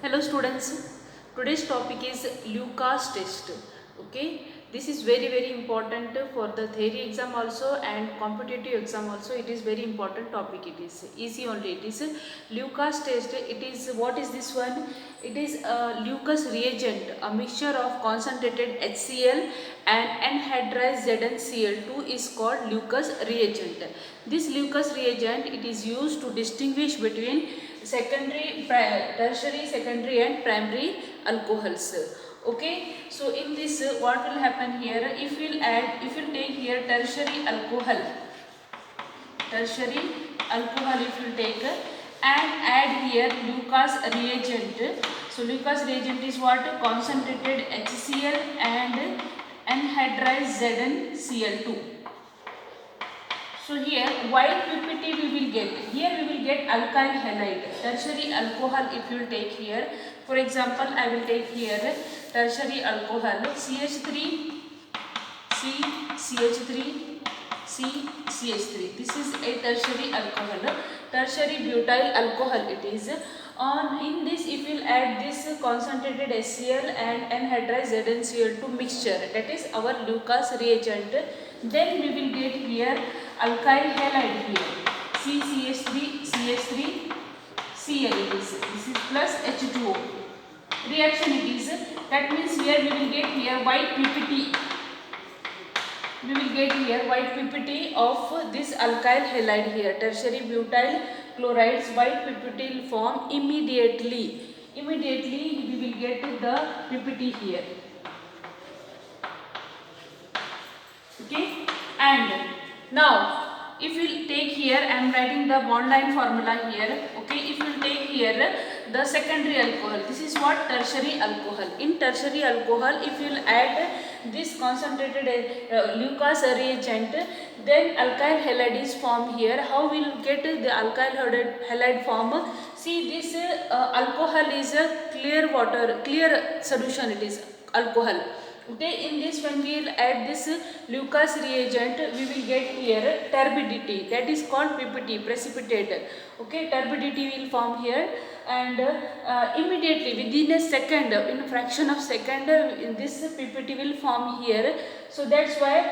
Hello students, today's topic is Lucas test. Okay, this is very important for the theory exam also and competitive exam also. It is very important topic. It is easy only. It is Lucas test. It is, what is this one? It is a Lucas reagent, a mixture of concentrated HCl and anhydrous ZnCl2 is called Lucas reagent. This Lucas reagent, it is used to distinguish between tertiary, secondary and primary alcohols. Okay, so in this what will happen here, if you take here tertiary alcohol if you take and add here Lucas reagent. So Lucas reagent is what? Concentrated HCl and anhydrous ZnCl2. So here white PPT we will get. Here we will get alkyl halide. Tertiary alcohol if you will take here. For example, I will take here tertiary alcohol CH3, C, CH3, C, CH3. This is a tertiary alcohol. Tertiary butyl alcohol it is. In this, if you will add this concentrated HCl and anhydrous ZnCl2 mixture, that is our Lucas reagent, then we will get here alkyl halide here CCH3, CH3, Cl it is. This is plus H2O. Reaction it is. That means here we will get here white PPT. We will get here white PPT of this alkyl halide here. Tertiary butyl chloride's white PPT will form immediately. Immediately we will get the PPT here. Okay, and now if you take here, I am writing the bond line formula here. Okay, if you take here the secondary alcohol, this is what? Tertiary alcohol. In tertiary alcohol, if you add this concentrated Lucas reagent, then alkyl halide is formed here. How we will get the alkyl halide form? See, this alcohol is a clear solution. It is alcohol. Okay, in this when we will add this Lucas reagent, we will get here turbidity, that is called PPT, precipitate. Okay, turbidity will form here, and immediately within a second, in a fraction of second, this PPT will form here. So that's why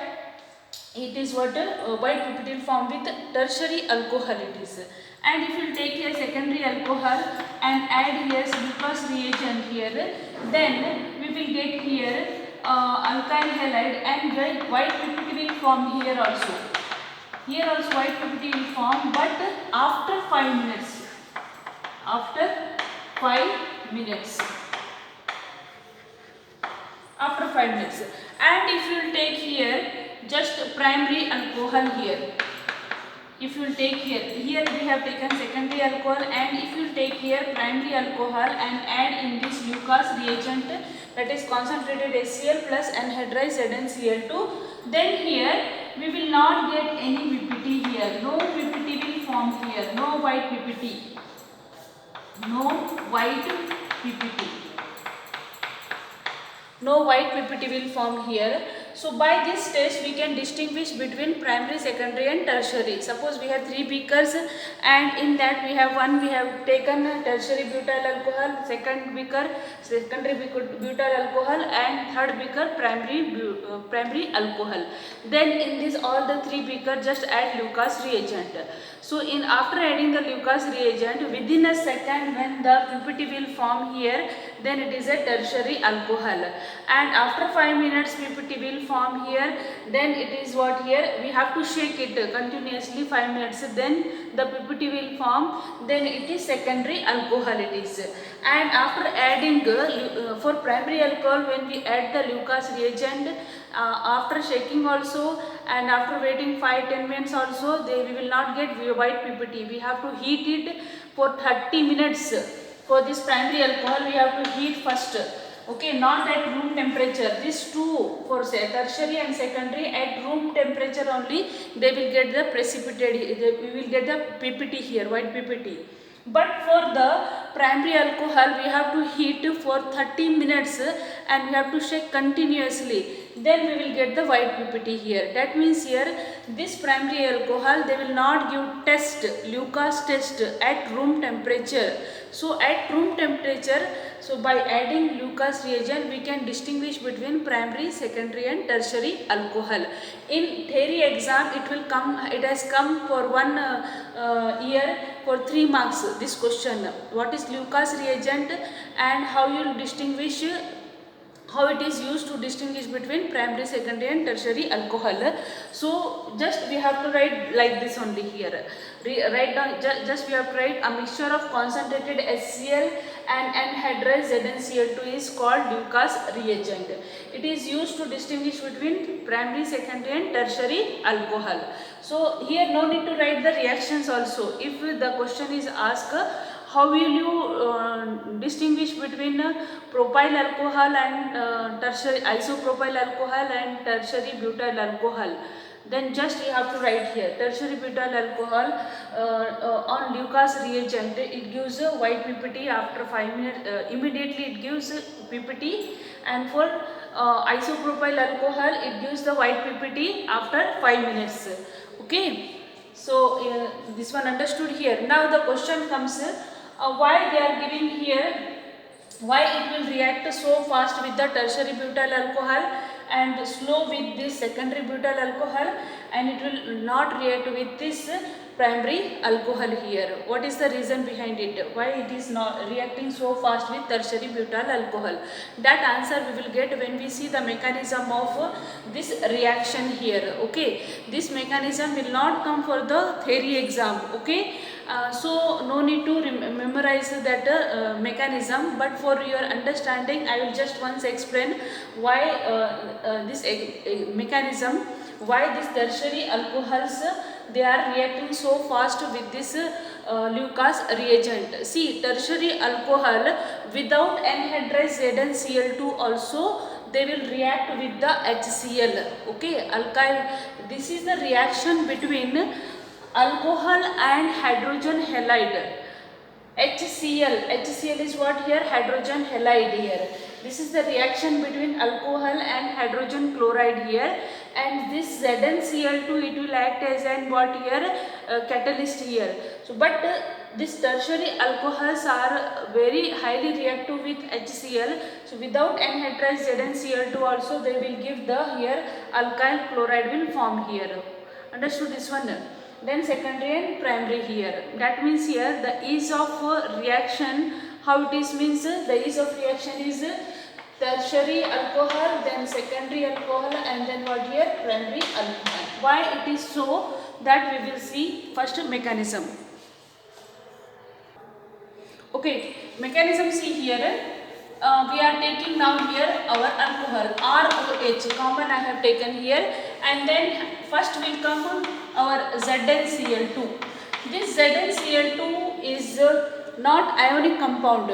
it is what white PPT will form with tertiary alcohol it is. And if you take here secondary alcohol and add here Lucas reagent here, then we will get here alkyl halide, and white PPT will form here also. Here also white PPT will form, but after 5 minutes. After 5 minutes. After 5 minutes. And if you will take here just primary alcohol here. If you will take here we have taken secondary alcohol, and if you take here primary alcohol and add in this Lucas reagent, that is concentrated HCl plus anhydrous ZnCl2, then here we will not get any PPT here. No PPT will form here. No white PPT. No white PPT. No white PPT will form here. So by this test we can distinguish between primary, secondary and tertiary. Suppose we have 3 beakers, and in that we have taken tertiary butyl alcohol, second beaker secondary butyl alcohol, and third beaker primary alcohol. Then in this all the 3 beakers just add Lucas reagent. So after adding the Lucas reagent, within a second when the PPT will form here, then it is a tertiary alcohol. And after 5 minutes PPT will form here, then it is what? Here we have to shake it continuously 5 minutes, then the PPT will form, then it is secondary alcohol it is. And after adding for primary alcohol, when we add the Lucas reagent, after shaking also and after waiting 5-10 minutes also, we will not get white PPT. We have to heat it for 30 minutes. For this primary alcohol we have to heat first. Okay, not at room temperature. These two, for tertiary and secondary, at room temperature only they will get the precipitate. We will get the PPT here, white PPT. But for the primary alcohol we have to heat for 30 minutes and we have to shake continuously. then we will get the white PPT here. That means here this primary alcohol, they will not give test, Lucas test at room temperature. So at room temperature, so by adding Lucas reagent we can distinguish between primary, secondary and tertiary alcohol. In theory exam it will come, it has come for one year for 3 marks this question. What is Lucas reagent and how you will distinguish, how it is used to distinguish between primary, secondary and tertiary alcohol. So just we have to write like this only here. Write down, just we have to write a mixture of concentrated HCl and anhydrous ZnCl2 is called Lucas reagent. It is used to distinguish between primary, secondary and tertiary alcohol. So here no need to write the reactions also. If the question is asked, how will you distinguish between propyl alcohol and tertiary isopropyl alcohol and tertiary butyl alcohol? Then just you have to write here tertiary butyl alcohol on Lucas reagent, it gives a white PPT after 5 minutes, immediately it gives PPT, and for isopropyl alcohol it gives the white PPT after 5 minutes. Okay, so this one understood here. Now the question comes, why they are giving here, why it will react so fast with the tertiary butyl alcohol and slow with this secondary butyl alcohol, and it will not react with this primary alcohol here. What is the reason behind it? Why it is not reacting so fast with tertiary butyl alcohol? That answer we will get when we see the mechanism of this reaction here. Okay, this mechanism will not come for the theory exam. Okay, so no need to memorize that mechanism, but for your understanding I will just once explain why this mechanism, why these tertiary alcohols they are reacting so fast with this Lucas reagent. See, tertiary alcohol without anhydrous ZnCl2 also they will react with the HCl. Okay, alkyl, this is the reaction between alcohol and hydrogen halide. HCl is what here? Hydrogen halide here. This is the reaction between alcohol and hydrogen chloride here, and this ZnCl2 it will act as an what here? Catalyst here. So but these tertiary alcohols are very highly reactive with HCl. So without anhydrous ZnCl2 also they will give the here alkyl chloride will form here. Understood this one? Then secondary and primary here. That means here the ease of reaction, how it is means the ease of reaction is tertiary alcohol, then secondary alcohol, and then what here? Primary alcohol. Why it is so, that we will see first mechanism. Okay, mechanism see here. We are taking now here our alcohol ROH, common I have taken here, and then first will come our ZnCl2. This ZnCl2 is not ionic compound.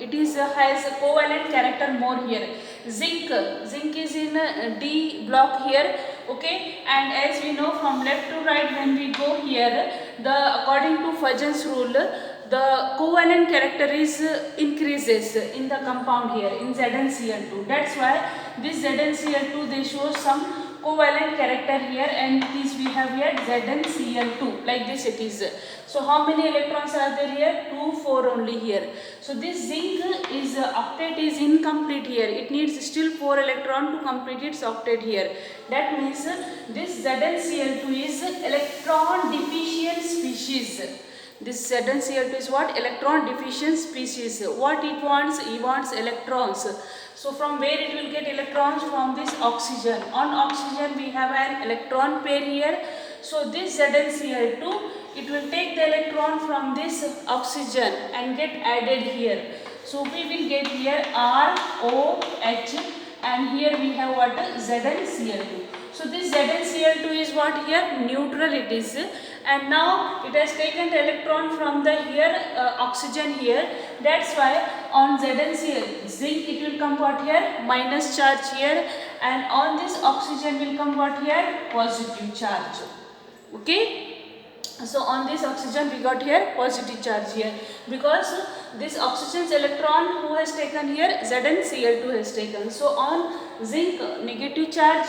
It is has a covalent character more here. Zinc is in D block here. Okay, and as we know from left to right when we go here, the according to Fajans rule, the covalent character is increases in the compound here in ZnCl2. That's why this ZnCl2 they show some covalent character here, and this we have here ZnCl2, like this it is. So how many electrons are there here? 2, 4 only here. So this zinc is octet is incomplete here. It needs still 4 electron to complete its octet here. That means this ZnCl2 is electron deficient species. This ZnCl2 is what? Electron deficient species. What it wants? It wants electrons. So from where it will get electrons? From this oxygen. On oxygen we have an electron pair here. So this ZnCl2, it will take the electron from this oxygen and get added here. So we will get here ROH, and here we have what? ZnCl2. So this ZnCl2 is what here? Neutral it is. And now it has taken the electron from the here oxygen here. That's why on ZnCl zinc it will come what here? Minus charge here, and on this oxygen will come what here? Positive charge. Okay. So on this oxygen we got here positive charge here, because this oxygen's electron who has taken here, ZnCl2 has taken. So on zinc negative charge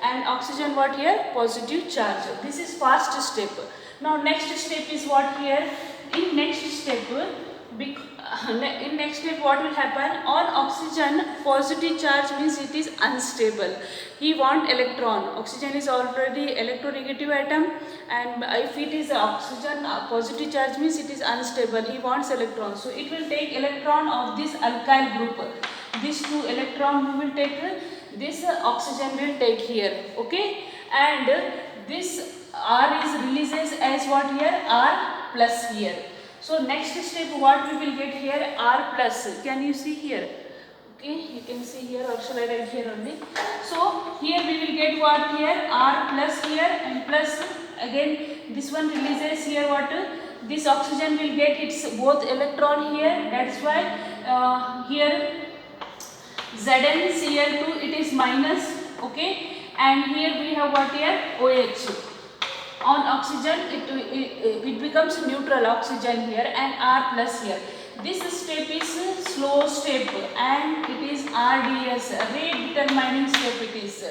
and oxygen what here, positive charge. This is first step. Now next step is what here, in next step what will happen, on oxygen positive charge means it is unstable, he want electron, oxygen is already electronegative atom, and if it is oxygen positive charge means it is unstable, he wants electron. So it will take electron of this alkyl group, these two electron who will take, this oxygen will take here, okay, and this R is releases as what here, R plus here. So next step what we will get here, R plus, can you see here? Okay, you can see here, or shall I write here only? So here we will get what here, R plus here, and plus again this one releases here what, this oxygen will get its both electron here, that's why here ZnCl2 it is minus, okay, and here we have what here, OH. On oxygen it becomes neutral oxygen here, and R plus here. This step is slow step and it is RDS, rate determining step it is.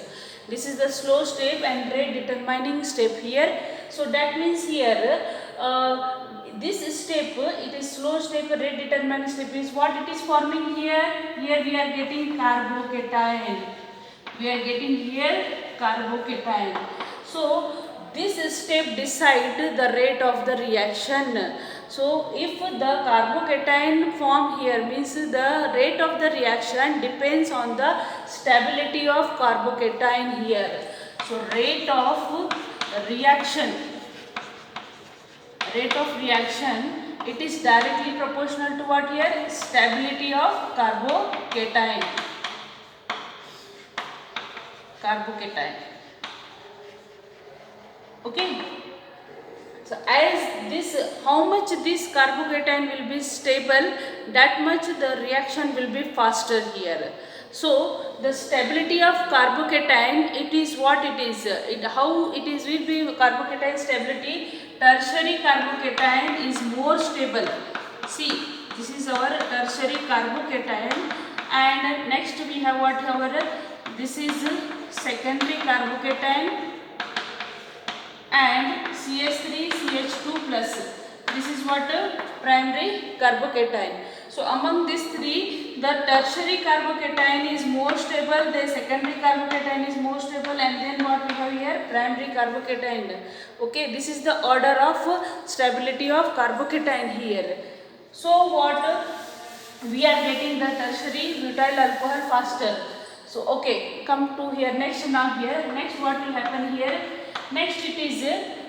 This is the slow step and rate determining step here. So that means here this step, it is slow step, rate determining step is what it is forming here. Here we are getting carbocation. We are getting here carbocation. So this step decide the rate of the reaction. So if the carbocation form here means the rate of the reaction depends on the stability of carbocation here. So rate of reaction, it is directly proportional to what here, stability of carbocation. Okay, so as this, how much this carbocation will be stable, that much the reaction will be faster here. So the stability of carbocation, it is what it is, how it is will be carbocation stability, tertiary carbocation is more stable. See, this is our tertiary carbocation, and next we have what our, this is secondary carbocation, and CH3 CH2 plus, this is what primary carbocation. So among these three, the tertiary carbocation is more stable, the secondary carbocation is more stable, and then what we have here, primary carbocation. Okay, this is the order of stability of carbocation here. So what we are getting the tertiary butyl alcohol faster. So okay, come to here next. Now here next what will happen here, next it is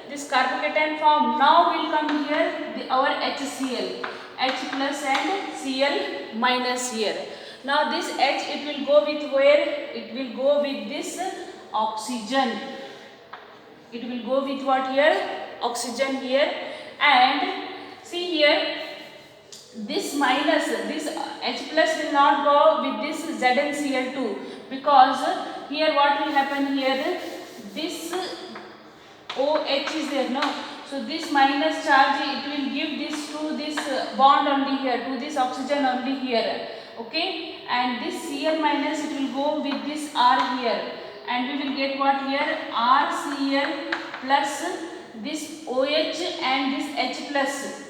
this carbocation form. Now will come here our HCl, H plus and Cl minus here. Now this H, it will go with where? It will go with this oxygen. It will go with what here? Oxygen here. And see here, this minus, this H plus will not go with this ZnCl2, because here what will happen here, this OH is there, no? So this minus charge, it will give this to this bond only here, to this oxygen only here, okay? And this Cl minus, it will go with this R here, and we will get what here, RCl plus this OH and this H plus.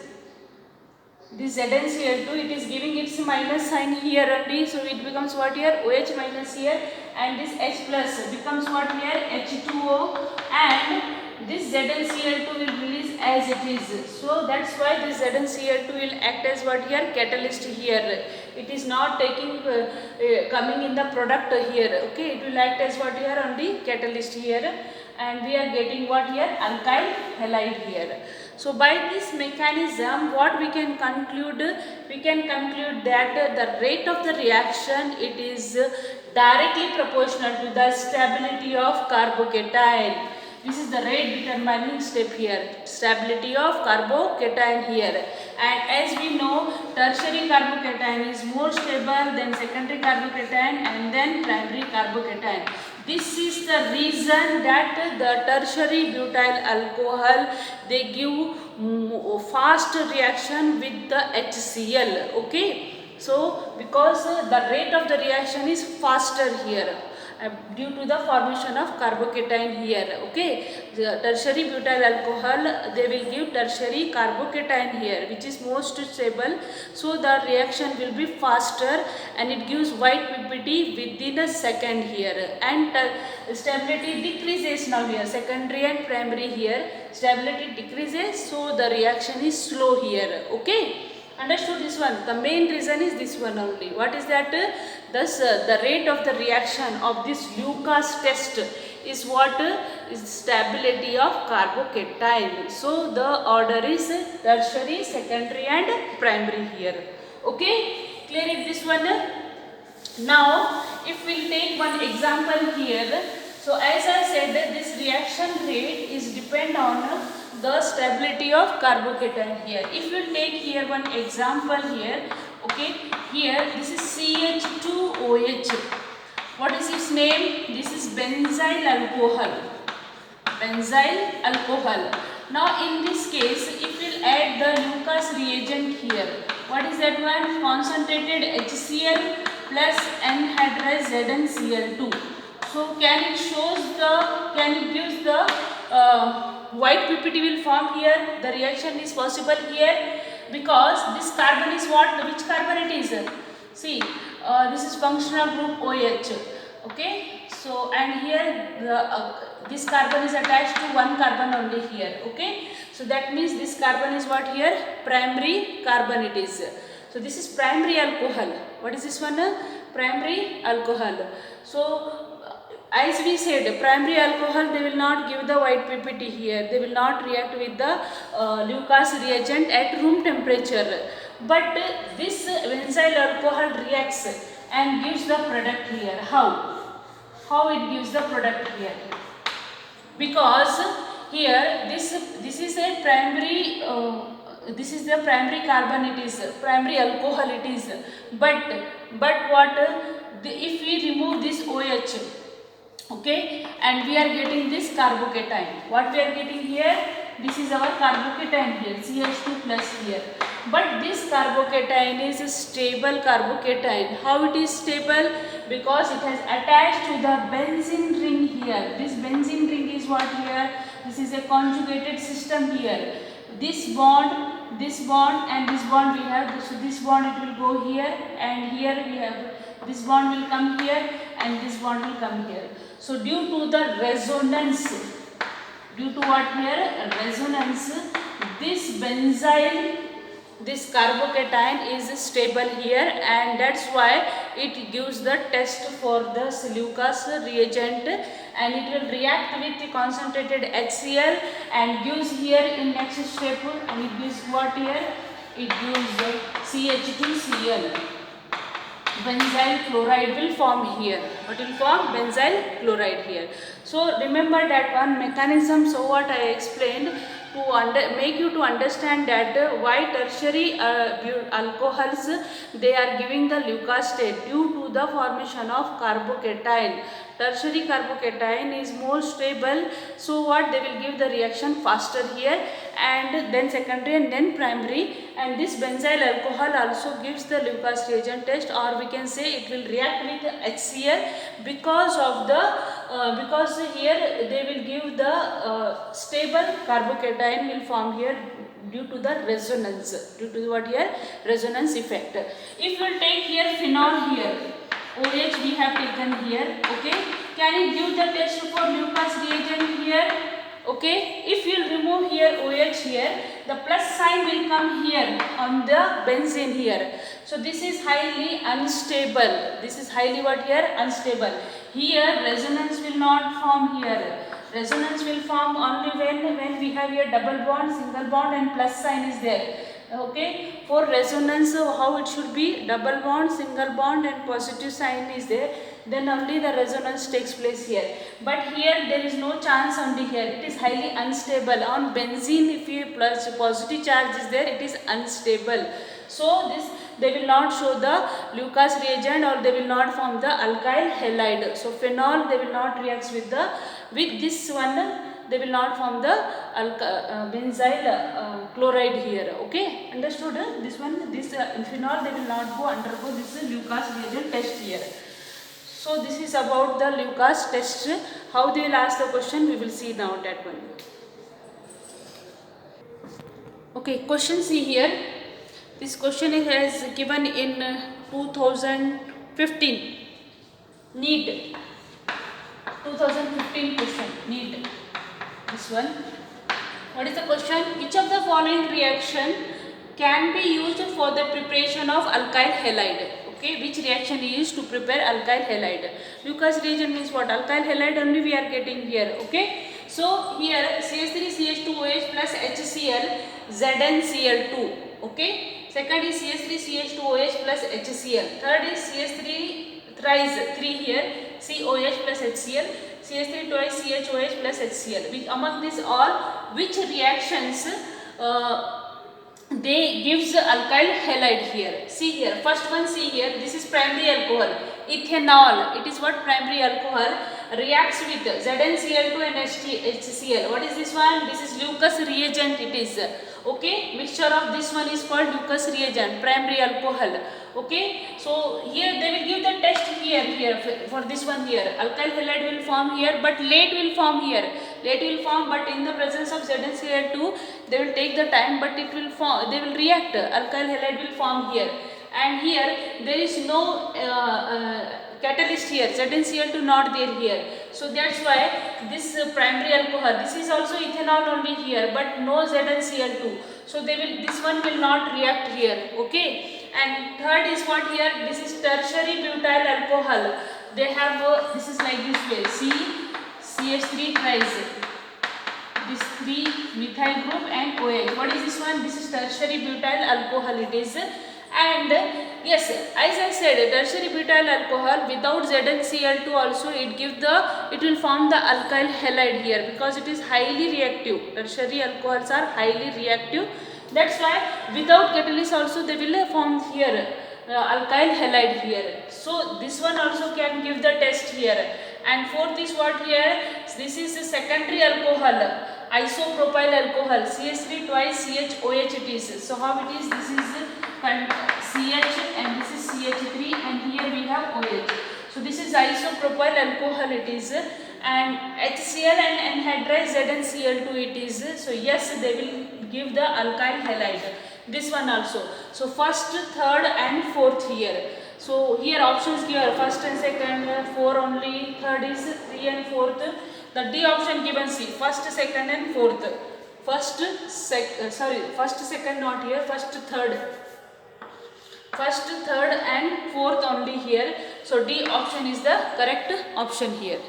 This ZnCl2, it is giving its minus sign here only, so it becomes what here, OH minus here, and this H plus becomes what here, H2O, and this ZnCl2 will release as it is. So that's why this ZnCl2 will act as what here, catalyst here. It is not taking coming in the product here, okay, it will act as what here, only catalyst here, and we are getting what here, alkyl halide here. So by this mechanism, what we can conclude? We can conclude that the rate of the reaction, it is directly proportional to the stability of carbocation. This is the rate determining step here, stability of carbocation here. And as we know, tertiary carbocation is more stable than secondary carbocation and then primary carbocation. This is the reason that the tertiary butyl alcohol, they give fast reaction with the HCl. Okay, so because the rate of the reaction is faster here due to the formation of carbocation here. Okay, the tertiary butyl alcohol, they will give tertiary carbocation here, which is most stable, so the reaction will be faster and it gives white PPT within a second here, and stability decreases now here, secondary and primary here stability decreases, so the reaction is slow here. Okay, understood this one? The main reason is this one only. What is that? Thus the rate of the reaction of this Lucas test is what? Is stability of carbocation. So the order is tertiary, secondary and primary here. Okay, clear it this one? Now if we will take one example here, so as I said that this reaction rate is depend on the stability of carbocation here. If you take here one example here, okay, here this is CH2OH. What is its name? This is benzyl alcohol. Benzyl alcohol. Now in this case, if we will add the Lucas reagent here, what is that one? Concentrated HCl plus anhydrous ZnCl2. So can it gives the white PPT will form here. The reaction is possible here because this carbon is what? Which carbon it is? See, this is functional group OH. Okay, so and here this carbon is attached to one carbon only here. Okay, so that means this carbon is what here? Primary carbon it is. So this is primary alcohol. What is this one? Primary alcohol. So as we said, primary alcohol, they will not give the white PPT here. They will not react with the Lucas reagent at room temperature. But this benzyl alcohol reacts and gives the product here. How? How it gives the product here? Because here this is a primary. This is the primary carbon. It is primary alcohol. It is. But what? If we remove this OH. Okay, and we are getting this carbocation. What we are getting here? This is our carbocation here, CH2 plus here. But this carbocation is a stable carbocation. How it is stable? Because it has attached to the benzene ring here. This benzene ring is what here? This is a conjugated system here. This bond and this bond we have. So this bond it will go here, and here we have this bond will come here, and this bond will come here. So due to the resonance, due to what here? Resonance, this benzyl, this carbocation is stable here, and that's why it gives the test for the Lucas reagent, and it will react with the concentrated HCl and gives here in next step, and it gives what here? It gives CH2Cl. Benzyl chloride will form here. What will form? Benzyl chloride here. So remember that one mechanism. So what I explained to make you to understand that why tertiary alcohols, they are giving the Lucas state due to the formation of carbocation. Tertiary carbocation is more stable, so what? They will give the reaction faster here, and then secondary and then primary, and this benzyl alcohol also gives the Lucas reagent test, or we can say it will react with HCl because of the because here they will give the stable carbocation will form here due to the resonance, due to what here? Resonance effect. If we will take here phenol here, OH we have taken here, okay, can it give the test for Lucas reagent here? Okay, if you remove here OH here, the plus sign will come here on the benzene here. So this is highly unstable. This is highly what here? Unstable. Here resonance will not form here. Resonance will form only when we have here double bond, single bond, and plus sign is there. Okay, for resonance, how it should be? Double bond, single bond, and positive sign is there. Then only the resonance takes place here. But here there is no chance only here. It is highly unstable. On benzene, if you plus positive charge is there, it is unstable. So they will not show the Lucas reagent or they will not form the alkyl halide. So phenol they will not react with this one, they will not form the benzyl chloride here. Okay, understood? This one, this phenol they will not undergo this Lucas reagent test here. So this is about the Lucas test. How they will ask the question, we will see now that one. Okay, question see here. This question is given in 2015. Need 2015 question. Need this one. What is the question? Which of the following reaction can be used for the preparation of alkyl halide? Okay, which reaction is used to prepare alkyl halide? Lucas reagent means what? Alkyl halide only we are getting here. Okay, so here CH3CH2OH plus HCl ZnCl2. Okay, second is CH3CH2OH plus HCl. Third is CH3 thrice 3 here COH plus HCl. CH3 twice CHOH plus HCl. Which among these all, which reactions they gives alkyl halide here? See here, first one, see here, this is primary alcohol, ethanol. It is what? Primary alcohol reacts with ZnCl2 and HCl. What is this one? This is Lucas reagent. It is okay. Mixture of this one is called Lucas reagent, primary alcohol. Okay, so here they will give the test here for this one here. Alkyl halide will form here, but late will form here. Late will form, but in the presence of ZnCl2, they will take the time, but it will form. They will react. Alkyl halide will form here, and here there is no catalyst here. ZnCl2 not there here. So that's why this primary alcohol. This is also ethanol only here, but no ZnCl2. So they will. This one will not react here. Okay. And third is what here? This is tertiary butyl alcohol. They have this is like this way. CH3 thrice. This 3 methyl group and OH. What is this one? This is tertiary butyl alcohol. It is. And yes, as I said, tertiary butyl alcohol without ZnCl2 also it will form the alkyl halide here, because it is highly reactive. Tertiary alcohols are highly reactive. That's why without catalyst also they will form here alkyl halide here. So this one also can give the test here. And fourth is what here? This is a secondary alcohol, isopropyl alcohol, CH3 twice CHOH it is. So how it is? This is CH and this is CH3 and here we have OH. So this is isopropyl alcohol it is, and HCl and anhydride ZnCl2 it is. So yes, they will give the alkyl halide. This one also. So first, third and fourth here. So here options given first and second, 4 only, third is 3 and fourth. The D option given C, first, second and fourth. First, second not here, first, third and fourth only here. So D option is the correct option here.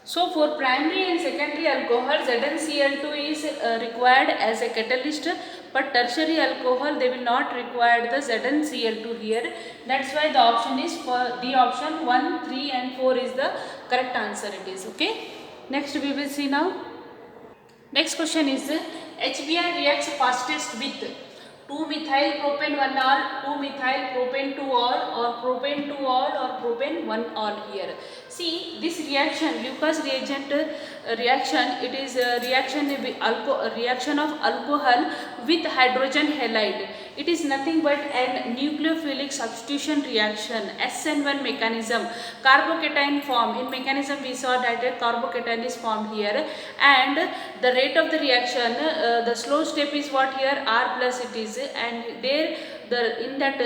So for primary and secondary alcohol, ZnCl2 is required as a catalyst, but tertiary alcohol they will not require the ZnCl2 here. That's why the option is for the option 1, 3 and 4 is the correct answer it is. Okay. Next we will see now. Next question is HBr reacts fastest with 2-methyl propane 1-ol, 2-methyl propane 2-ol, or propane 2-ol or propane 1-ol here. See this reaction, Lucas reagent reaction, it is a reaction of alcohol with hydrogen halide. It is nothing but an nucleophilic substitution reaction, SN1 mechanism, carbocation form. In mechanism we saw that a carbocation is formed here, and the rate of the reaction, the slow step is what here? R plus it is, and there in that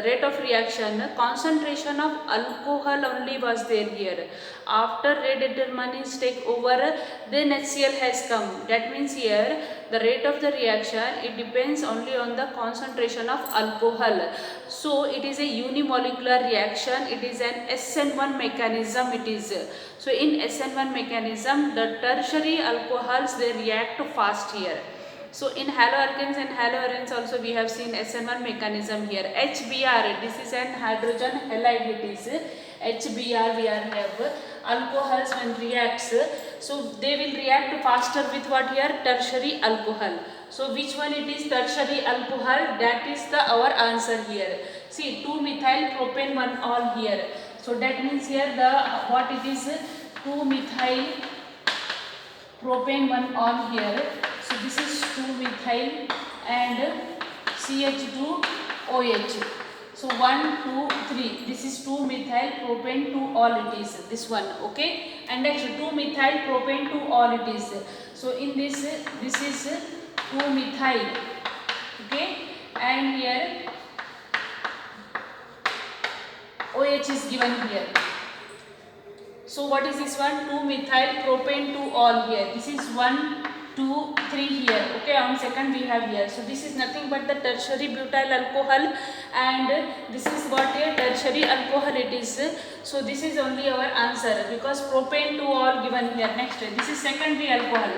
rate of reaction, concentration of alcohol only was there here. After rate determinants take over, then HCl has come. That means here the rate of the reaction, it depends only on the concentration of alcohol. So it is a unimolecular reaction. It is an SN1 mechanism. It is. So in SN1 mechanism, the tertiary alcohols they react fast here. So in haloalkanes and haloarenes also we have seen SN1 mechanism here. HBr, this is an hydrogen halide it is. HBr we have alcohols when reacts. So they will react faster with what here? Tertiary alcohol. So which one it is? Tertiary alcohol. That is the our answer here. See, 2-methyl propane 1-ol here. So that means here the what it is? 2-methyl propane 1-ol here. So this is 2-methyl and CH2OH. So 1, 2, 3. This is 2-methyl propane 2-ol it is. This one, okay. And next 2-methyl propane 2-ol it is. So in this is 2-methyl, okay. And here OH is given here. So what is this one? 2-methyl propane 2-ol here. This is 1, 2, 3 here. Okay, on second we have here. So this is nothing but the tertiary butyl alcohol, and this is what here tertiary alcohol it is. So this is only our answer because propane 2-ol given here. Next, this is secondary alcohol.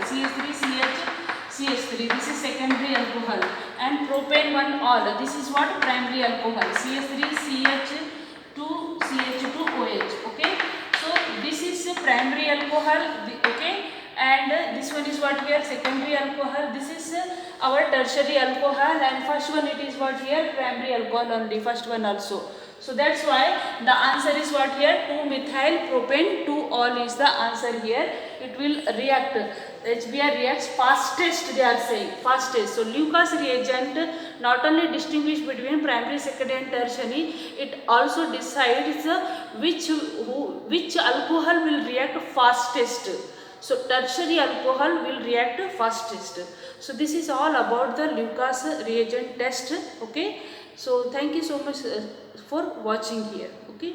CH3 this is secondary alcohol, and propane 1-ol. This is what? Primary alcohol. CH3CH2OH. Okay. So this is primary alcohol, okay, and this one is what here? Secondary alcohol. This is our tertiary alcohol, and first one it is what here? Primary alcohol only, first one also. So that's why the answer is what here? 2-methyl propane 2-ol is the answer here. It will react. HBr reacts fastest, they are saying, fastest. So Lucas reagent not only distinguish between primary, secondary and tertiary, it also decides which alcohol will react fastest. So tertiary alcohol will react fastest. So this is all about the Lucas reagent test, okay. So thank you so much for watching here, okay.